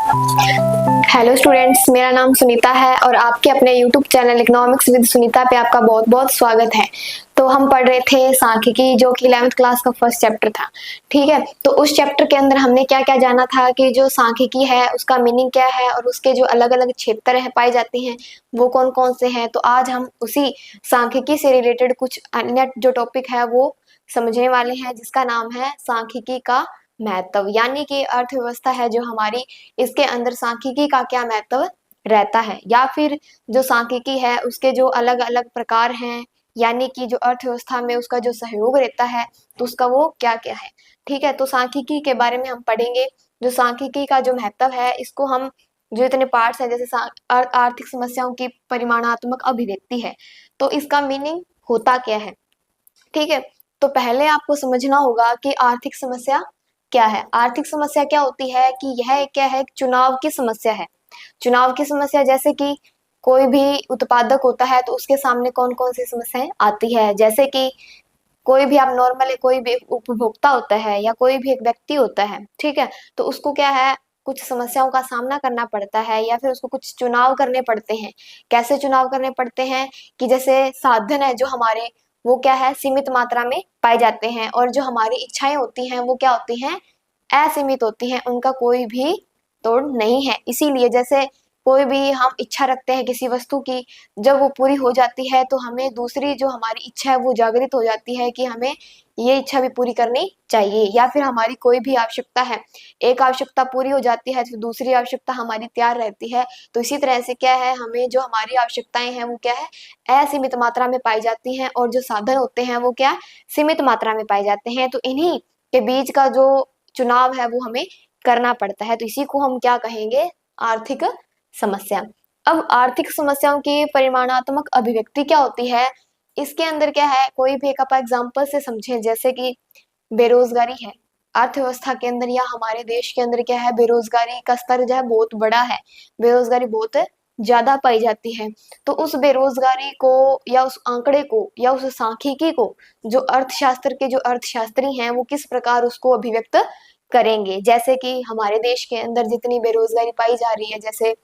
Hello students, मेरा नाम सुनीता है और आपके अपने YouTube channel economics with Sunita पे आपका बहुत बहुत स्वागत है। तो हम पढ़ रहे थे सांख्यिकी, जो कि 11th क्लास का फर्स्ट चैप्टर था। ठीक है, तो उस चैप्टर के अंदर हमने क्या क्या जाना था कि जो सांख्यिकी है उसका मीनिंग क्या है और उसके जो अलग अलग क्षेत्र है पाए जाते हैं वो कौन कौन से हैं। तो आज हम उसी सांख्यिकी से रिलेटेड कुछ अन्य जो टॉपिक है वो समझने वाले हैं, जिसका नाम है सांख्यिकी का महत्व, यानी कि अर्थव्यवस्था है जो हमारी, इसके अंदर सांख्यिकी का क्या महत्व रहता है, या फिर जो सांख्यिकी है उसके जो अलग अलग प्रकार हैं, यानी कि जो अर्थव्यवस्था में उसका जो सहयोग रहता है तो उसका वो क्या क्या है। ठीक है, तो सांख्यिकी के बारे में हम पढ़ेंगे। जो सांख्यिकी का जो महत्व है, इसको हम जो इतने पार्ट्स है, जैसे आर्थिक समस्याओं की परिमाणात्मक अभिव्यक्ति है, तो इसका मीनिंग होता क्या है। ठीक है, तो पहले आपको समझना होगा कि आर्थिक समस्या क्या है। आर्थिक समस्या क्या होती है कि यह क्या है, चुनाव की समस्या है। चुनाव की समस्या, जैसे कि कोई भी उत्पादक होता है तो उसके सामने कौन कौन सी समस्याएं आती है। जैसे कि कोई भी आप नॉर्मली कोई भी उपभोक्ता होता है या कोई भी एक व्यक्ति होता है, ठीक है, तो उसको क्या है, कुछ समस्याओं का सामना करना पड़ता है या फिर उसको कुछ चुनाव करने पड़ते हैं। कैसे चुनाव करने पड़ते हैं कि जैसे साधन है जो हमारे, वो क्या है, सीमित मात्रा में पाए जाते हैं, और जो हमारी इच्छाएं होती हैं वो क्या होती हैं, असीमित होती हैं, उनका कोई भी तोड़ नहीं है। इसीलिए जैसे कोई भी हम इच्छा रखते हैं किसी वस्तु की, जब वो पूरी हो जाती है तो हमें दूसरी जो हमारी इच्छा है वो जागृत हो जाती है कि हमें ये इच्छा भी पूरी करनी चाहिए। या फिर हमारी कोई भी आवश्यकता है, एक आवश्यकता पूरी हो जाती है तो दूसरी आवश्यकता हमारी तैयार रहती है। तो इसी तरह से क्या है, हमें जो हमारी आवश्यकताएं हैं वो क्या है, असीमित मात्रा में पाई जाती हैं, और जो साधन होते हैं वो क्या, सीमित मात्रा में पाए जाते हैं। तो इन्हीं के बीच का जो चुनाव है वो हमें करना पड़ता है। तो इसी को हम क्या कहेंगे, आर्थिक समस्या। अब आर्थिक समस्याओं की परिमाणात्मक अभिव्यक्ति क्या होती है, इसके अंदर क्या है, कोई भी एक आप एग्जांपल से समझें। जैसे कि बेरोजगारी है अर्थव्यवस्था के अंदर, या हमारे देश के अंदर क्या है, बेरोजगारी का स्तर जो है बहुत बड़ा है, बेरोजगारी बहुत ज्यादा पाई जाती है। तो उस बेरोजगारी को या उस आंकड़े को या उस सांख्यिकी को जो अर्थशास्त्र के जो अर्थशास्त्री हैं वो किस प्रकार उसको अभिव्यक्त करेंगे। जैसे कि हमारे देश के अंदर जितनी बेरोजगारी पाई जा रही है, जैसे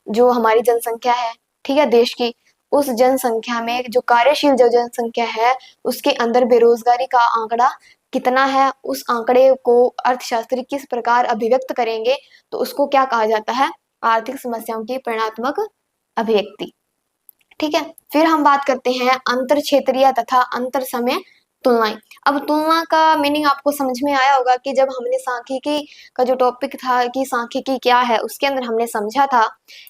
जो हमारी जनसंख्या है, ठीक है, देश की, उस जनसंख्या में जो कार्यशील जो जनसंख्या है उसके अंदर बेरोजगारी का आंकड़ा कितना है, उस आंकड़े को अर्थशास्त्री किस प्रकार अभिव्यक्त करेंगे, तो उसको क्या कहा जाता है, आर्थिक समस्याओं की परिणात्मक अभिव्यक्ति। ठीक है, फिर हम बात करते हैं अंतर क्षेत्रीय तथा अंतर समय तुलनाएं। अब तुलना का मीनिंग आपको समझ में आया होगा कि जब हमने सांख्यिकी का जो टॉपिक था कि सांख्यिकी क्या है, उसके अंदर हमने समझा था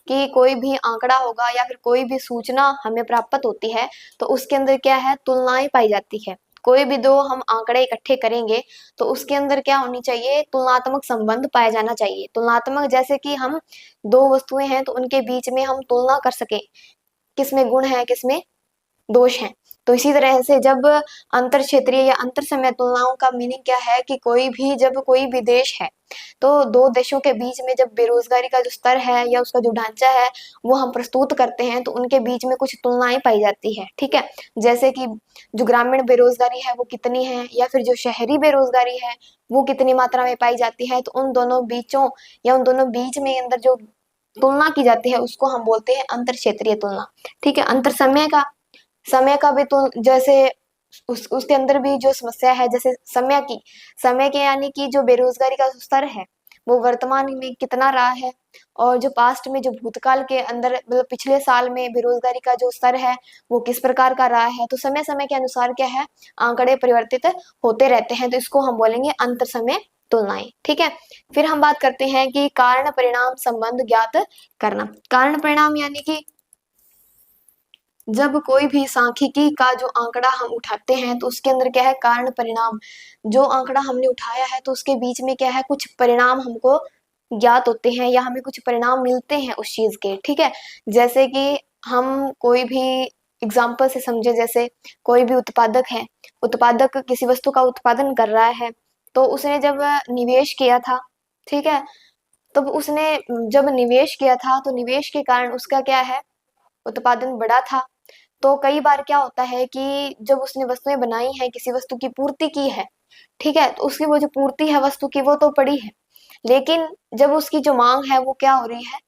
कि कोई भी आंकड़ा होगा या फिर कोई भी सूचना हमें प्राप्त होती है तो उसके अंदर क्या है, तुलनाएं पाई जाती है। कोई भी दो हम आंकड़े इकट्ठे करेंगे तो उसके अंदर क्या होनी चाहिए, तुलनात्मक संबंध पाया जाना चाहिए। तुलनात्मक, जैसे कि हम दो वस्तुएं हैं तो उनके बीच में हम तुलना कर सके, किसमें गुण है किसमें दोष है। तो इसी तरह से जब अंतर क्षेत्रीय या अंतर समय तुलनाओं का मीनिंग क्या है कि कोई भी, जब कोई भी देश है तो दो देशों के बीच में जब बेरोजगारी का जो स्तर है या उसका जो ढांचा है वो हम प्रस्तुत करते हैं तो उनके बीच में कुछ तुलनाएं पाई जाती है। ठीक है, जैसे कि जो ग्रामीण बेरोजगारी है वो कितनी है, या फिर जो शहरी बेरोजगारी है वो कितनी मात्रा में पाई जाती है, तो उन दोनों बीचों या उन दोनों बीच में अंदर जो तुलना की जाती है उसको हम बोलते हैं अंतर क्षेत्रीय तुलना। ठीक है, अंतर समय का भी तो जैसे उसके अंदर भी जो समस्या है, जैसे समय के यानी कि जो बेरोजगारी का स्तर है वो वर्तमान में कितना रहा है, और जो पास्ट में जो भूतकाल के अंदर मतलब पिछले साल में बेरोजगारी का जो स्तर है वो किस प्रकार का रहा है। तो समय समय के अनुसार क्या है, आंकड़े परिवर्तित होते रहते हैं, तो इसको हम बोलेंगे अंतर समय तुलनाएं। ठीक है, फिर हम बात करते हैं कि कारण परिणाम संबंध ज्ञात करना। कारण परिणाम यानी कि जब कोई भी सांख्यिकी का जो आंकड़ा हम उठाते हैं तो उसके अंदर क्या है, कारण परिणाम, जो आंकड़ा हमने उठाया है तो उसके बीच में क्या है, कुछ परिणाम हमको ज्ञात होते हैं या हमें कुछ परिणाम मिलते हैं उस चीज के। ठीक है, जैसे कि हम कोई भी एग्जाम्पल से समझे, जैसे कोई भी उत्पादक है, उत्पादक किसी वस्तु का उत्पादन कर रहा है, तो उसने जब निवेश किया था, ठीक है, तब उसने जब निवेश किया था तो निवेश के कारण उसका क्या है, उत्पादन बढ़ा था। तो कई बार क्या होता है कि जब उसने वस्तुएं बनाई हैं, किसी वस्तु की पूर्ति की है, ठीक है, तो उसकी वो जो पूर्ति है वस्तु की वो तो पड़ी है, लेकिन जब उसकी जो मांग है वो क्या हो रही है,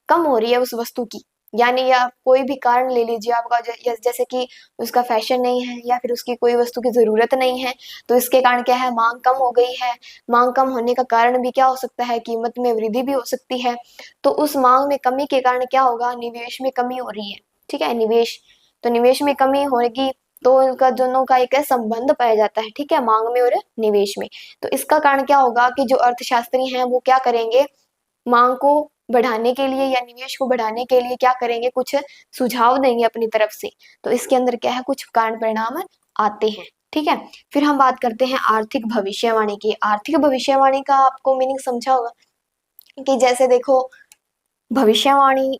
कम हो रही है उस वस्तु की, यानी या कोई भी कारण ले लीजिए आपका, जैसे कि उसका फैशन नहीं है या फिर उसकी कोई वस्तु की जरूरत नहीं है, तो इसके कारण क्या है, मांग कम हो गई है। मांग कम होने का कारण भी क्या हो सकता है, कीमत में वृद्धि भी हो सकती है। तो उस मांग में कमी के कारण क्या होगा, निवेश में कमी हो रही है। ठीक है, निवेश, तो निवेश में कमी होगी तो इनका दोनों का एक संबंध पाया जाता है, ठीक है, मांग में और निवेश में। तो इसका कारण क्या होगा कि जो अर्थशास्त्री हैं वो क्या करेंगे, मांग को बढ़ाने के लिए या निवेश को बढ़ाने के लिए क्या करेंगे, कुछ सुझाव देंगे अपनी तरफ से। तो इसके अंदर क्या है, कुछ कारण परिणाम आते हैं। ठीक है, फिर हम बात करते हैं आर्थिक भविष्यवाणी की। आर्थिक भविष्यवाणी का आपको मीनिंग समझा होगा कि जैसे देखो, भविष्यवाणी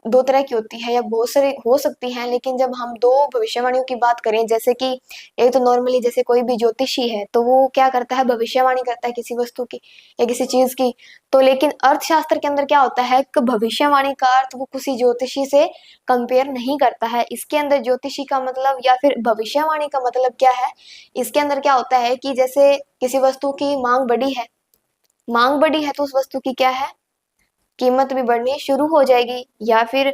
दो तरह की होती है या बहुत सारी हो सकती हैं, लेकिन जब हम दो भविष्यवाणियों की बात करें, जैसे कि एक तो नॉर्मली जैसे कोई भी ज्योतिषी है तो वो क्या करता है, भविष्यवाणी करता है किसी वस्तु की या किसी चीज की। तो लेकिन अर्थशास्त्र के अंदर क्या होता है कि भविष्यवाणी का अर्थ वो किसी ज्योतिषी से कंपेयर नहीं करता है। इसके अंदर ज्योतिषी का मतलब या फिर भविष्यवाणी का मतलब क्या है, इसके अंदर क्या होता है कि जैसे किसी वस्तु की मांग बढ़ी है, मांग बढ़ी है तो उस वस्तु की क्या है, कीमत भी बढ़नी शुरू हो जाएगी। या फिर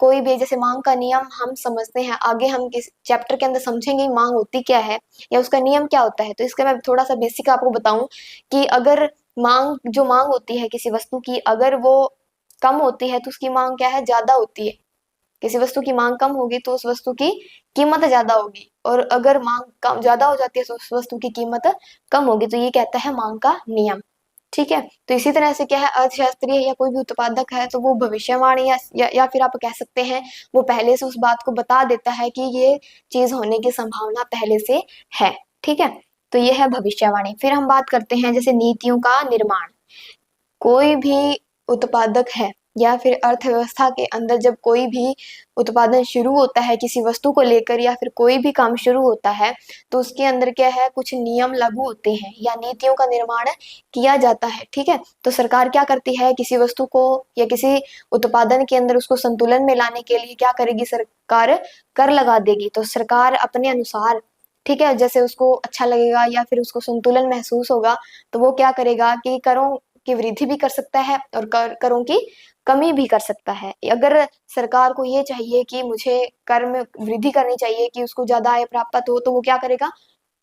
कोई भी, जैसे मांग का नियम हम समझते हैं, आगे हम किस चैप्टर के अंदर समझेंगे मांग होती क्या है या उसका नियम क्या होता है। तो इसका मैं थोड़ा सा बेसिक आपको बताऊं कि अगर जो मांग होती है किसी वस्तु की, अगर वो कम होती है तो उसकी मांग क्या है, ज्यादा होती है। किसी वस्तु की मांग कम होगी तो उस वस्तु की कीमत ज्यादा होगी, और अगर मांग कम ज्यादा हो जाती है तो उस वस्तु की कीमत कम होगी। तो ये कहता है मांग का नियम। ठीक है, तो इसी तरह से क्या है, अर्थशास्त्री या कोई भी उत्पादक है तो वो भविष्यवाणी या फिर आप कह सकते हैं वो पहले से उस बात को बता देता है कि ये चीज होने की संभावना पहले से है। ठीक है, तो ये है भविष्यवाणी। फिर हम बात करते हैं जैसे नीतियों का निर्माण। कोई भी उत्पादक है या फिर अर्थव्यवस्था के अंदर जब कोई भी उत्पादन शुरू होता है किसी वस्तु को लेकर या फिर कोई भी काम शुरू होता है, तो उसके अंदर क्या है, कुछ नियम लागू होते हैं या नीतियों का निर्माण किया जाता है। ठीक है, तो सरकार क्या करती है, किसी वस्तु को या किसी उत्पादन के अंदर उसको संतुलन में लाने के लिए क्या करेगी, सरकार कर लगा देगी। तो सरकार अपने अनुसार, ठीक है, जैसे उसको अच्छा लगेगा या फिर उसको संतुलन महसूस होगा तो वो क्या करेगा कि करों की वृद्धि भी कर सकता है और करों की कमी भी कर सकता है। अगर सरकार को ये चाहिए कि मुझे कर में वृद्धि करनी चाहिए, कि उसको ज्यादा आय प्राप्त हो, तो वो क्या करेगा,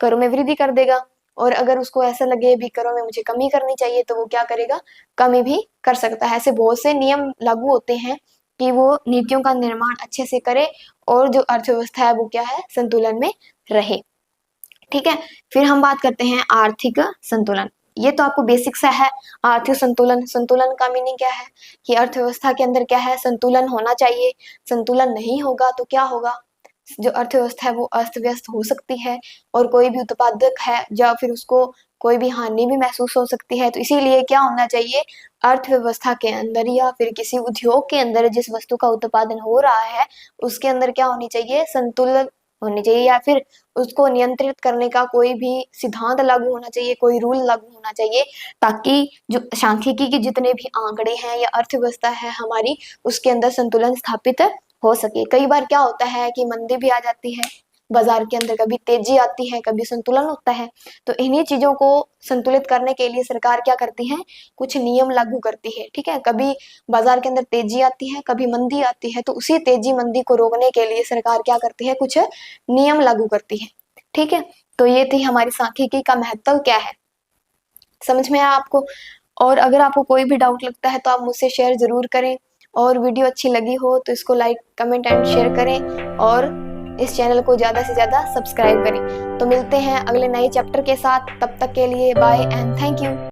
करों में वृद्धि कर देगा। और अगर उसको ऐसा लगे भी करों में मुझे कमी करनी चाहिए, तो वो क्या करेगा, कमी भी कर सकता है। ऐसे बहुत से नियम लागू होते हैं कि वो नीतियों का निर्माण अच्छे से करे और जो अर्थव्यवस्था है वो क्या है, संतुलन में रहे। ठीक है, फिर हम बात करते हैं आर्थिक संतुलन। ये तो आपको बेसिक सा है। आर्थिक संतुलन, संतुलन का मीनिंग क्या है कि अर्थव्यवस्था के अंदर क्या है, संतुलन होना चाहिए। संतुलन नहीं होगा तो क्या होगा, जो अर्थव्यवस्था है वो अस्त व्यस्त हो सकती है और कोई भी उत्पादक है या फिर उसको कोई भी हानि भी महसूस हो सकती है। तो इसीलिए क्या होना चाहिए, अर्थव्यवस्था के अंदर या फिर किसी उद्योग के अंदर जिस वस्तु का उत्पादन हो रहा है उसके अंदर क्या होनी चाहिए, संतुलन होनी चाहिए, या फिर उसको नियंत्रित करने का कोई भी सिद्धांत लागू होना चाहिए, कोई रूल लागू होना चाहिए, ताकि जो सांख्यिकी के जितने भी आंकड़े हैं या अर्थव्यवस्था है हमारी, उसके अंदर संतुलन स्थापित हो सके। कई बार क्या होता है कि मंदी भी आ जाती है बाजार के अंदर, कभी तेजी आती है, कभी संतुलन होता है। तो इन्हीं चीजों को संतुलित करने के लिए सरकार क्या करती है, कुछ नियम लागू करती है। ठीक है, कभी बाजार के अंदर तेजी आती है, कभी मंदी आती है, तो उसी तेजी मंदी को रोकने के लिए सरकार क्या करती है, कुछ नियम लागू करती है। ठीक है, तो ये थी हमारी सांख्यिकी का महत्व क्या है, समझ में आया आपको। और अगर आपको कोई भी डाउट लगता है तो आप मुझसे शेयर जरूर करें, और वीडियो अच्छी लगी हो तो इसको लाइक कमेंट एंड शेयर करें, और इस चैनल को ज्यादा से ज्यादा सब्सक्राइब करें। तो मिलते हैं अगले नए चैप्टर के साथ, तब तक के लिए बाय एंड थैंक यू।